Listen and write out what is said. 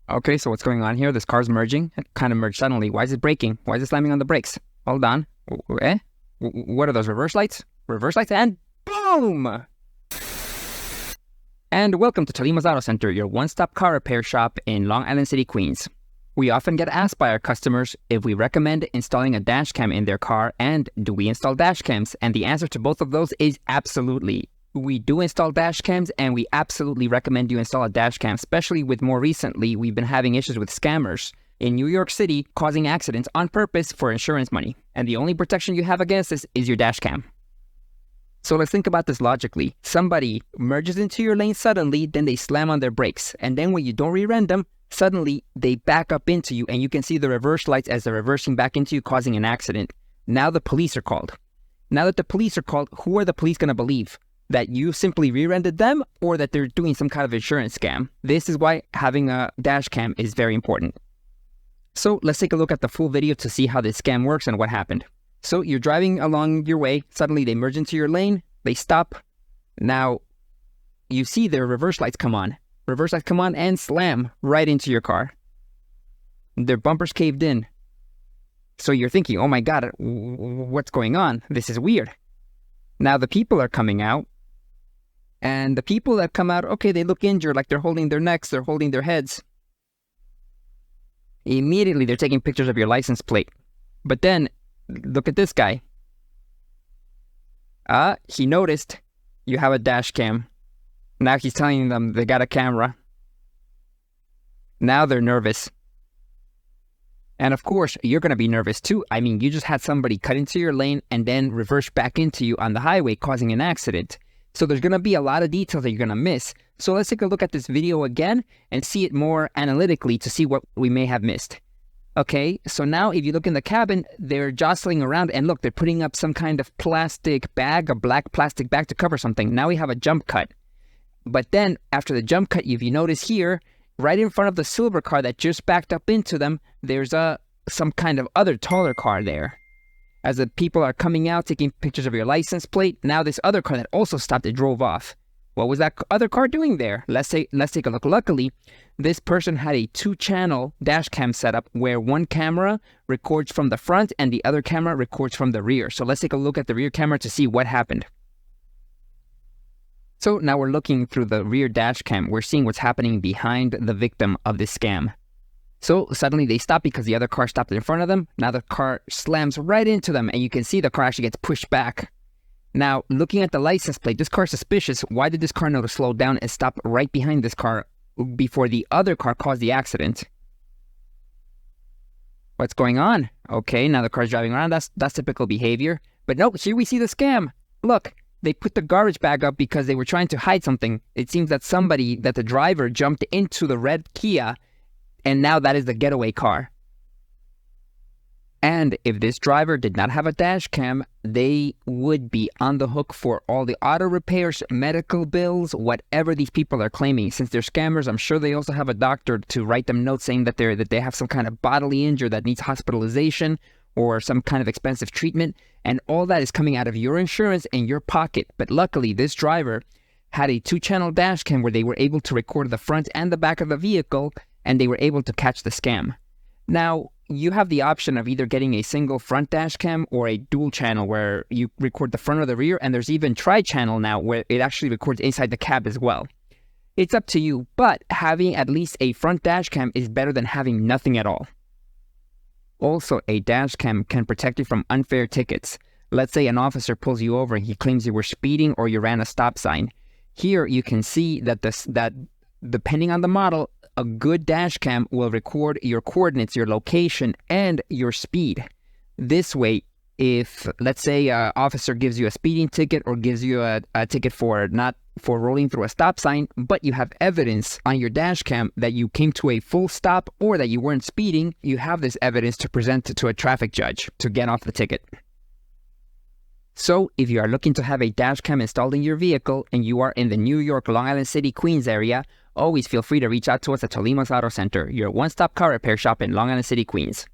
Okay, so what's going on here? This car's merging. It kind of merged suddenly. Why is it braking? Why is it slamming on the brakes? Hold on. What are those reverse lights? Reverse lights and boom! And welcome to Tolima's Auto Center, your one-stop car repair shop in Long Island City, Queens. We often get asked by our customers if we recommend installing a dash cam in their car and do we install dash cams? And the answer to both of those is absolutely. We do install dash cams and we absolutely recommend you install a dash cam, especially with more recently we've been having issues with scammers in New York City causing accidents on purpose for insurance money. And the only protection you have against this is your dash cam. So let's think about this logically. Somebody merges into your lane suddenly, then they slam on their brakes. And then when you don't rear-end them, suddenly they back up into you and you can see the reverse lights as they're reversing back into you, causing an accident. Now the police are called. Now that the police are called, who are the police going to believe? That you simply rear-ended them or that they're doing some kind of insurance scam? This is why having a dash cam is very important. So let's take a look at the full video to see how this scam works and what happened. So you're driving along your way, suddenly they merge into your lane, they stop. Now you see their reverse lights come on. Reverse lights come on and slam right into your car. Their bumpers caved in. So you're thinking, oh my God, what's going on? This is weird. Now the people are coming out. And the people that come out, okay, they look injured, like they're holding their necks, they're holding their heads. Immediately they're taking pictures of your license plate. But then, look at this guy. He noticed you have a dash cam. Now he's telling them they got a camera. Now they're nervous. And of course, you're going to be nervous too. I mean, you just had somebody cut into your lane and then reverse back into you on the highway, causing an accident. So there's going to be a lot of details that you're going to miss. So let's take a look at this video again and see it more analytically to see what we may have missed. Okay, so now if you look in the cabin, they're jostling around and look, they're putting up some kind of plastic bag, a black plastic bag to cover something. Now we have a jump cut. But then after the jump cut, if you notice here, right in front of the silver car that just backed up into them, there's some kind of other taller car there. As the people are coming out, taking pictures of your license plate, now this other car that also stopped, it drove off. What was that other car doing there? Let's take a look. Luckily, this person had a 2-channel dash cam setup where one camera records from the front and the other camera records from the rear. So let's take a look at the rear camera to see what happened. So now we're looking through the rear dash cam. We're seeing what's happening behind the victim of this scam. So suddenly they stop because the other car stopped in front of them. Now the car slams right into them and you can see the car actually gets pushed back. Now looking at the license plate, this car is suspicious. Why did this car know to slow down and stop right behind this car before the other car caused the accident? What's going on? Okay, now the car's driving around. That's typical behavior. But nope, here we see the scam. Look. They put the garbage bag up because they were trying to hide something. It seems that the driver jumped into the red Kia, and now that is the getaway car. And if this driver did not have a dash cam, they would be on the hook for all the auto repairs, medical bills, whatever these people are claiming. Since they're scammers, I'm sure they also have a doctor to write them notes saying that they have some kind of bodily injury that needs hospitalization or some kind of expensive treatment, and all that is coming out of your insurance and your pocket. But luckily, this driver had a 2-channel dash cam where they were able to record the front and the back of the vehicle, and they were able to catch the scam. Now, you have the option of either getting a single front dash cam or a dual channel where you record the front or the rear, and there's even tri-channel now where it actually records inside the cab as well. It's up to you, but having at least a front dash cam is better than having nothing at all. Also, a dash cam can protect you from unfair tickets. Let's say an officer pulls you over and he claims you were speeding or you ran a stop sign. Here you can see that depending on the model, a good dash cam will record your coordinates, your location, and your speed. This way, if let's say an officer gives you a speeding ticket or gives you a ticket for rolling through a stop sign, but you have evidence on your dash cam that you came to a full stop or that you weren't speeding, you have this evidence to present to a traffic judge to get off the ticket. So if you are looking to have a dash cam installed in your vehicle and you are in the New York, Long Island City, Queens area, always feel free to reach out to us at Tolima's Auto Center, your one-stop car repair shop in Long Island City, Queens.